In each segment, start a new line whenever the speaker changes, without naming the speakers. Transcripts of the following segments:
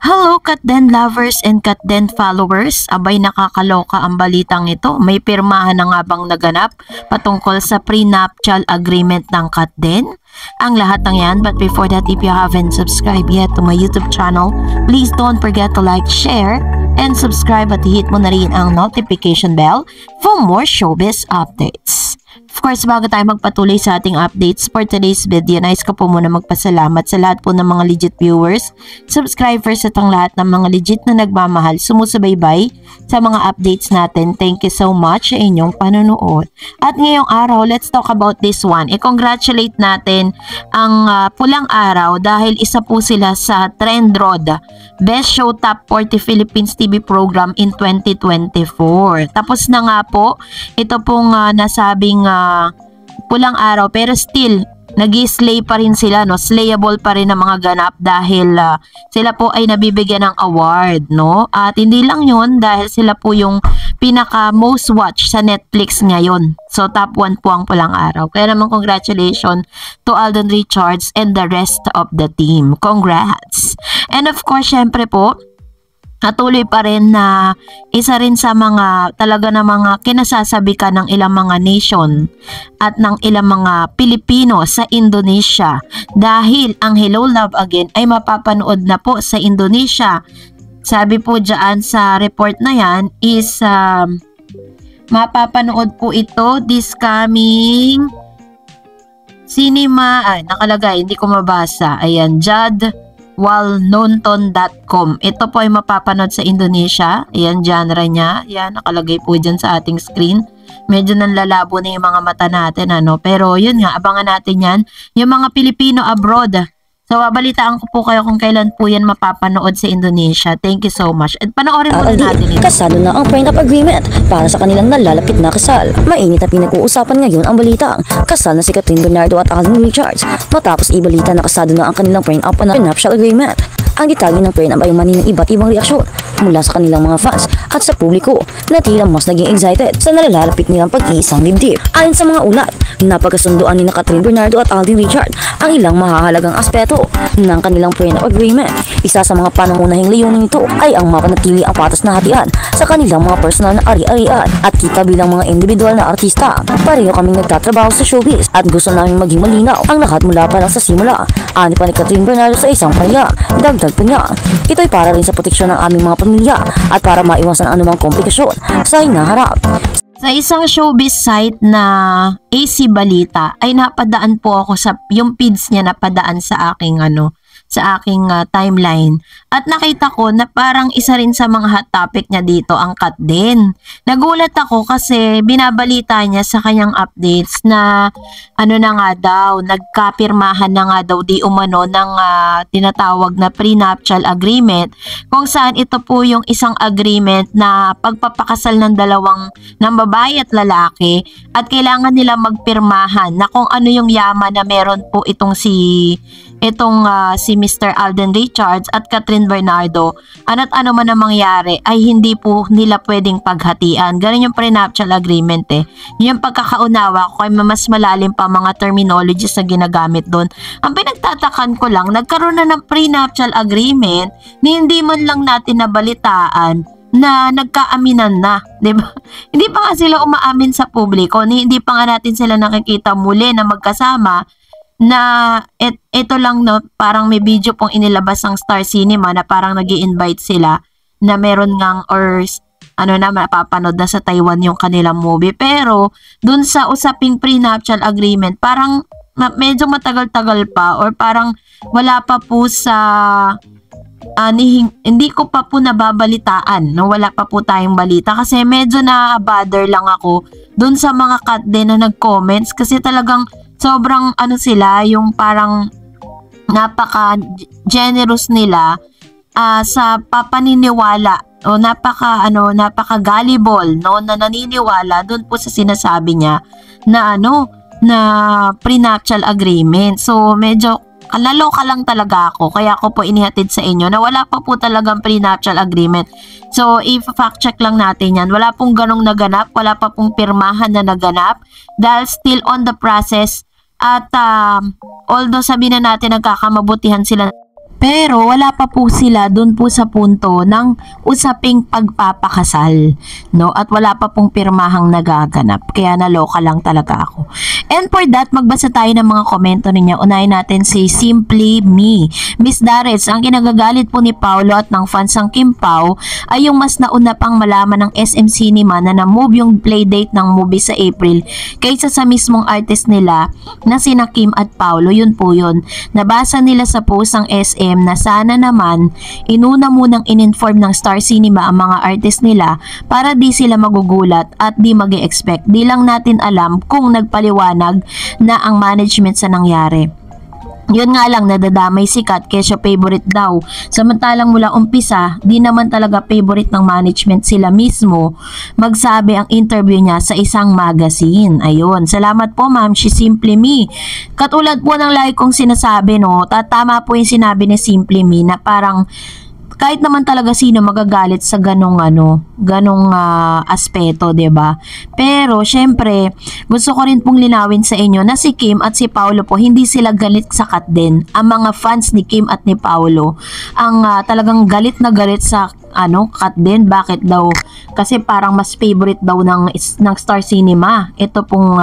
Hello Katden lovers and Katden followers, abay nakakaloka ang balitang ito. May pirmahan na nga bang naganap patungkol sa prenuptial agreement ng Katden? Ang lahat ng yan, but before that, if you haven't subscribed yet to my YouTube channel, please don't forget to like, share, and subscribe at hit mo na rin ang notification bell for more showbiz updates. Of course, bago tayo magpatuloy sa ating updates for today's video, nais ko po muna magpasalamat sa lahat po ng mga legit viewers, subscribers at ang lahat ng mga legit na nagmamahal, sumusubaybay sa mga updates natin. Thank you so much sa inyong panonood. At ngayong araw, let's talk about this one. I-congratulate natin ang Pulang Araw dahil isa po sila sa Trend Road Best Show Top 40 Philippines TV program in 2024. Tapos na nga po, ito pong nasabing Pulang Araw, pero still nag-slay pa rin sila, no? Slayable pa rin ang mga ganap dahil sila po ay nabibigyan ng award, no? At hindi lang yun, dahil sila po yung pinaka most watch sa Netflix ngayon. So top 1 po ang Pulang Araw. Kaya naman congratulations to Alden Richards and the rest of the team. Congrats! And of course, syempre po, patuloy pa rin na isa rin sa mga talaga na mga kinasasabikan ng ilang mga nation at ng ilang mga Pilipino sa Indonesia dahil ang Hello Love Again ay mapapanood na po sa Indonesia. Sabi po dyan sa report na yan is mapapanood po ito this coming cinema, nakalagay, hindi ko mabasa, ayan, jadwalnonton.com. Ito po ay mapapanood sa Indonesia. Ayan, genre niya. Ayan, nakalagay po dyan sa ating screen. Medyo nanlalabo na yung mga mata natin, ano. Pero yun nga, abangan natin yan. Yung mga Pilipino abroad. So, babalitaan ko po kayo kung kailan po yan mapapanood sa Indonesia. Thank you so much. At panoorin muna natin ito.
Kasado na ang prenup agreement para sa kanilang nalalapit na kasal. Mainit na pinag-uusapan ngayon ang balitang kasal na si Kathryn Bernardo at Alden Richards matapos ibalita na kasado na ang kanilang prenup na prenuptial agreement. Ang detalye ng prenup ay umani ng iba't ibang reaksyon mula sa kanilang mga fans at sa publiko na tila mas naging excited sa nalalapit nilang pag-iisang dibdib. Ayon sa mga ulat, napagkasunduan ni Kathryn Bernardo at Alden Richards ang ilang mahahalagang aspeto ng kanilang prenup agreement. Isa sa mga pangunahing layunin nito ay ang mapanatili ang patas na hatian sa kanilang mga personal na ari-arian at kita bilang mga individual na artista. Pareho kaming nagtatrabaho sa showbiz at gusto namin maging malinaw ang lahat mula pa lang sa simula. Ani pa ni Kathryn Bernardo sa isang panya. Dagdag pa niya, ito ay para rin sa proteksyon ng aming mga pamilya at para maiwasan ang anumang komplikasyon sa hinaharap.
Sa isang showbiz site na AC Balita ay napadaan po ako sa yung feeds niya, napadaan sa aking timeline. At nakita ko na parang isa rin sa mga hot topic niya dito ang Katden. Nagulat ako kasi binabalita niya sa kanyang updates na ano na nga daw, nagkapirmahan na nga daw di umano ng tinatawag na prenuptial agreement, kung saan ito po yung isang agreement na pagpapakasal ng ng babae at lalaki at kailangan nila magpirmahan na kung ano yung yaman na meron po itong si Mr. Alden Richards at Kathryn Bernardo, ano't ano man ang mangyari ay hindi po nila pwedeng paghatian. Ganun yung prenuptial agreement eh. Yung pagkakaunawa ko ay mas malalim pa mga terminologies na ginagamit doon. Ang pinagtatakan ko lang, nagkaroon na ng prenuptial agreement na hindi man lang natin nabalitaan na nagkaaminan na, 'di ba? Hindi pa nga sila umaamin sa publiko, hindi pa nga natin sila nakikita muli na magkasama. Na ito lang, no, parang may video pong inilabas ng Star Cinema na parang nag-i-invite sila na meron ngang or ano na mapapanood na sa Taiwan yung kanilang movie. Pero dun sa usaping prenuptial agreement, parang medyo matagal-tagal pa or parang wala pa po sa hindi ko pa po nababalitaan, no? Wala pa po tayong balita kasi medyo na-bother lang ako dun sa mga Katden na nag-comments kasi talagang sobrang sila, yung parang napaka-generous nila sa papaniniwala o napaka-gullible, no, na naniniwala doon po sa sinasabi niya na na prenuptial agreement. So medyo kalaloka lang talaga ako, kaya ako po inihatid sa inyo na wala pa po talagang prenuptial agreement. So if fact check lang natin yan, wala pong ganong naganap, wala pa pong pirmahan na naganap dahil still on the process. At although sabihin na natin nagkakamabutihan sila Pero wala pa po sila dun po sa punto ng usaping pagpapakasal, no? At wala pa pong pirmahang nagaganap. Kaya naloka lang talaga ako. And for that, magbasa tayo ng mga komento ninyo. Unahin natin si Simply Me. Miss Darets, ang kinagagalit po ni Paolo at ng fans ng Kim Pao ay yung mas nauna pang malaman ng SM Cinema na na-move yung playdate ng movie sa April kaysa sa mismong artist nila na sina Kim at Paolo. Yun po yun. Nabasa nila sa post ng SM na sana naman inuna munang in-inform ng Star Cinema ang mga artist nila para di sila magugulat at di mag-e-expect. Di lang natin alam kung nagpaliwanag na ang management sa nangyari. Yun nga lang, nadadamay si Kat kesyo favorite daw. Samantalang mula umpisa, di naman talaga favorite ng management sila mismo magsabi ang interview niya sa isang magazine. Ayun, salamat po ma'am, she Simply Me. Katulad po ng like kong sinasabi, no, tatama po yung sinabi ni Simply Me na parang kahit naman talaga sino magagalit sa ganong aspeto, 'di ba? Pero syempre, gusto ko rin pong linawin sa inyo na si Kim at si Paolo po hindi sila galit sa Kat din. Ang mga fans ni Kim at ni Paolo ang talagang galit na galit sa Kat din. Bakit daw? Kasi parang mas favorite daw ng Star Cinema ito pong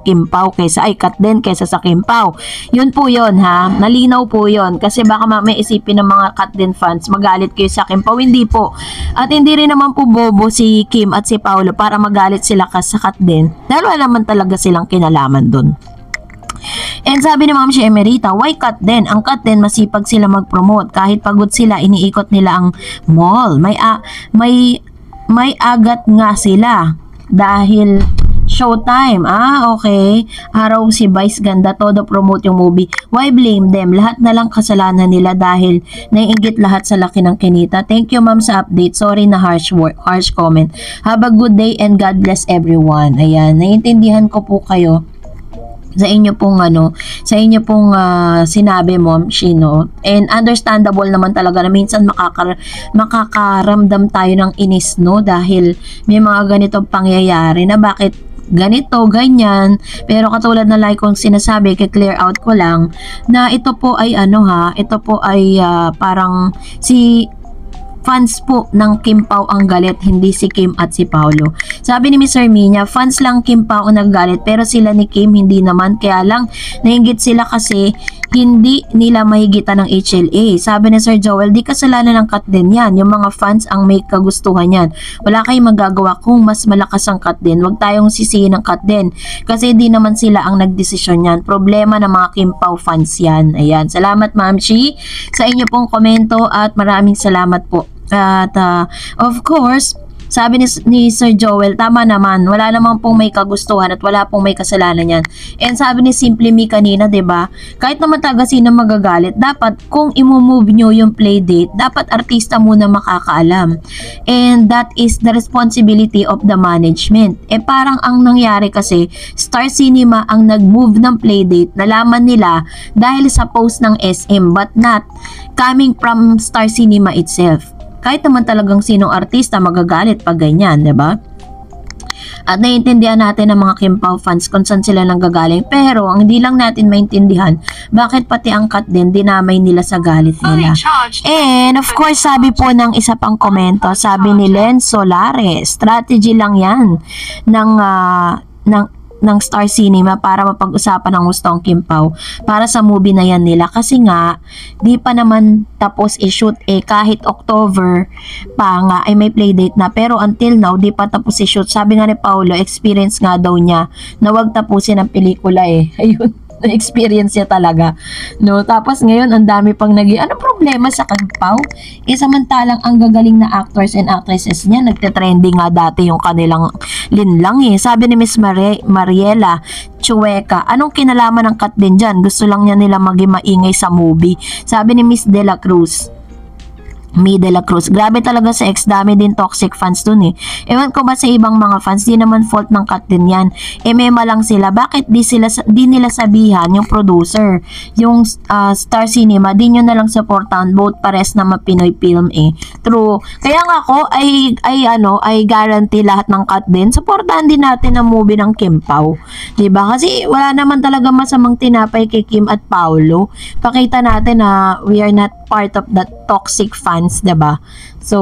Kim Pao kaysa Kat din kaysa sa Kim Pao. Yun po yun ha. Nalinaw po yun. Kasi baka may isipin ng mga Kat din fans magalit kayo sa Kim Pao. Hindi po. At hindi rin naman po bobo si Kim at si Paolo para magalit sila sa Kat din. Dahil wala naman talaga silang kinalaman dun. And sabi ni Ma'am si Emerita, why Kat din? Ang Kat din masipag sila mag-promote. Kahit pagod sila, iniikot nila ang mall. May agat nga sila. Dahil Showtime. Okay. Araw si Vice ganda, todo promote yung movie. Why blame them? Lahat na lang kasalanan nila dahil naiinggit lahat sa laki ng kinita. Thank you ma'am sa update. Sorry na harsh comment. Have a good day and God bless everyone. Ayan, naiintindihan ko po kayo sa inyo pong sinabi ma'am Shino, and understandable naman talaga na minsan makakaramdam tayo ng inis, no, dahil may mga ganitong pangyayari na bakit ganito, ganyan. Pero katulad na like kong sinasabi, clear out ko lang na ito po ay parang si fans po ng Kim Pao ang galit, hindi si Kim at si Paolo. Sabi ni Miss Herminia, fans lang Kim Pao ang naggalit pero sila ni Kim hindi naman, kaya lang nainggit sila kasi hindi nila mahigitan ng HLA. Sabi ni Sir Joel, di kasalanan ng Kat din yan. Yung mga fans ang may kagustuhan yan. Wala kayong magagawa kung mas malakas ang Kat din. Huwag tayong sisihin ng Kat din kasi di naman sila ang nagdesisyon yan. Problema ng mga Kim Pao fans yan. Ayan. Salamat Ma'am Chi sa inyo pong komento at maraming salamat po. At of course, sabi ni Sir Joel, tama naman, wala namang pong may kagustuhan at wala pong may kasalanan yan. And sabi ni Simply Me kanina, 'di ba? Kahit naman taga sino magagalit, dapat kung i-move nyo yung playdate, dapat artista muna makakaalam. And that is the responsibility of the management. Parang ang nangyari kasi, Star Cinema ang nag-move ng playdate, nalaman nila dahil sa post ng SM, but not coming from Star Cinema itself. Kahit naman talagang sinong artista magagalit pag ganyan, 'di ba? At naiintindihan natin ang mga Kim Pao fans kung saan sila nanggagaling, pero ang hindi lang natin maintindihan bakit pati ang Kat din dinamay nila sa galit nila. And of course, sabi po ng isa pang komento, sabi ni Len Solares, strategy lang 'yan ng Star Cinema para mapag-usapan ng gusto ang Kim Pao para sa movie na yan nila, kasi nga di pa naman tapos i-shoot, kahit October pa nga ay may playdate na, pero until now di pa tapos i-shoot. Sabi nga ni Paolo, experience nga daw niya na wag tapusin ang pelikula ayun, na-experience niya talaga, no? Tapos ngayon ang dami pang ano problema sa Kim Pao? Samantalang ang gagaling na actors and actresses niya, nagte-trending nga dati yung kanilang linlang Sabi ni Miss Mariela Chueca, anong kinalaman ng Kat din dyan? Gusto lang niya nila maging maingay sa movie. Sabi ni Miss De La Cruz, Mi de la Cruz. Grabe talaga sa ex, dami din toxic fans dun eh. Ewan ko ba sa ibang mga fans, di naman fault ng Kat din yan. Mema lang sila. Bakit di nila sabihan yung producer, yung Star Cinema, di nyo na lang supportan both pares na Pinoy film eh. True. Kaya nga ako ay guarantee lahat ng Kat din. Supportahan din natin ang movie ng Kim Pao. 'Di ba? Kasi wala naman talaga masamang tinapay kay Kim at Paolo. Pakita natin na we are not part of that toxic fans, 'di ba? So,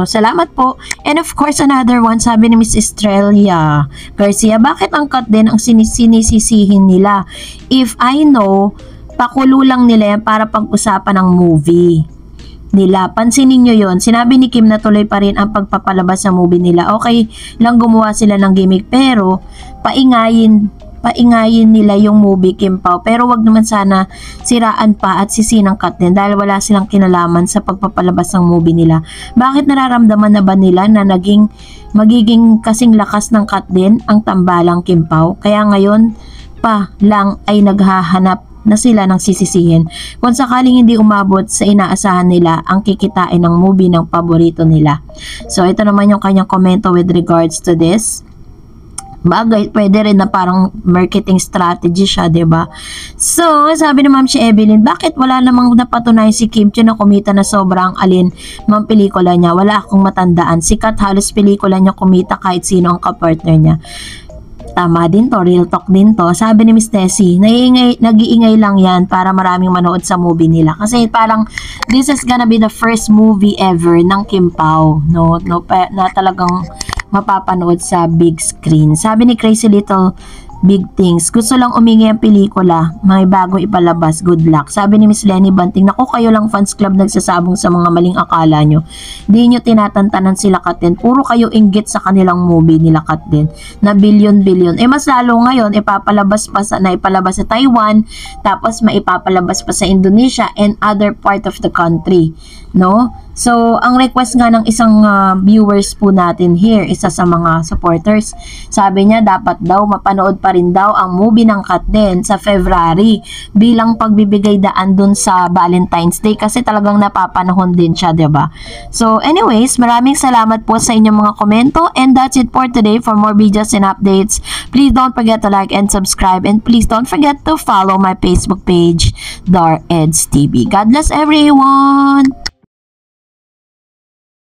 salamat po. And of course, another one, sabi ni Miss Estrella Garcia, bakit ang Kat din ang sinisisihin nila? If I know, pakulo lang nila yan para pag-usapan ng movie nila. Pansinin nyo yun. Sinabi ni Kim na tuloy pa rin ang pagpapalabas sa movie nila. Okay lang gumawa sila ng gimmick, pero paingayin nila yung movie Kim Pao, pero wag naman sana siraan pa at sisinang Kat din dahil wala silang kinalaman sa pagpapalabas ng movie nila. Bakit nararamdaman na ba nila na magiging kasing lakas ng Kat din ang tambalang Kim Pao? Kaya ngayon pa lang ay naghahanap na sila ng sisisihin kung sakaling hindi umabot sa inaasahan nila ang kikitain ng movie ng paborito nila. So ito naman yung kanyang komento with regards to this. Bagay, pwede rin na parang marketing strategy siya, 'di ba? So, sabi ni Ma'am si Evelyn, bakit wala namang napatunayan si Kim Chiu na kumita na sobrang alin mang pelikula niya? Wala akong matandaan. Sikat halos pelikula niya kumita kahit sino ang kapartner niya. Tama din to, real talk din to. Sabi ni Miss Tessie, nag-iingay lang yan para maraming manood sa movie nila. Kasi parang this is gonna be the first movie ever ng Kim Pao, no, na talagang mapapanood sa big screen. Sabi ni Crazy Little Big Things, gusto lang umingi ang pelikula, may bagong ipalabas, good luck. Sabi ni Miss Lenny Banting, naku kayo lang fans club nagsasabong sa mga maling akala nyo. Di nyo tinatantanan sila Kat din, puro kayo inggit sa kanilang movie nila Kat din, na bilyon-bilyon. Mas lalo ngayon, ipapalabas sa Taiwan, tapos maipapalabas pa sa Indonesia and other part of the country, no? So, ang request nga ng isang viewers po natin here, isa sa mga supporters, sabi niya dapat daw mapanood pa rin daw ang movie ng Kat din sa February bilang pagbibigay daan dun sa Valentine's Day kasi talagang napapanahon din siya, 'di ba? So, anyways, maraming salamat po sa inyong mga komento and that's it for today. For more videos and updates, please don't forget to like and subscribe and please don't forget to follow my Facebook page, Dar Eds TV. God bless everyone!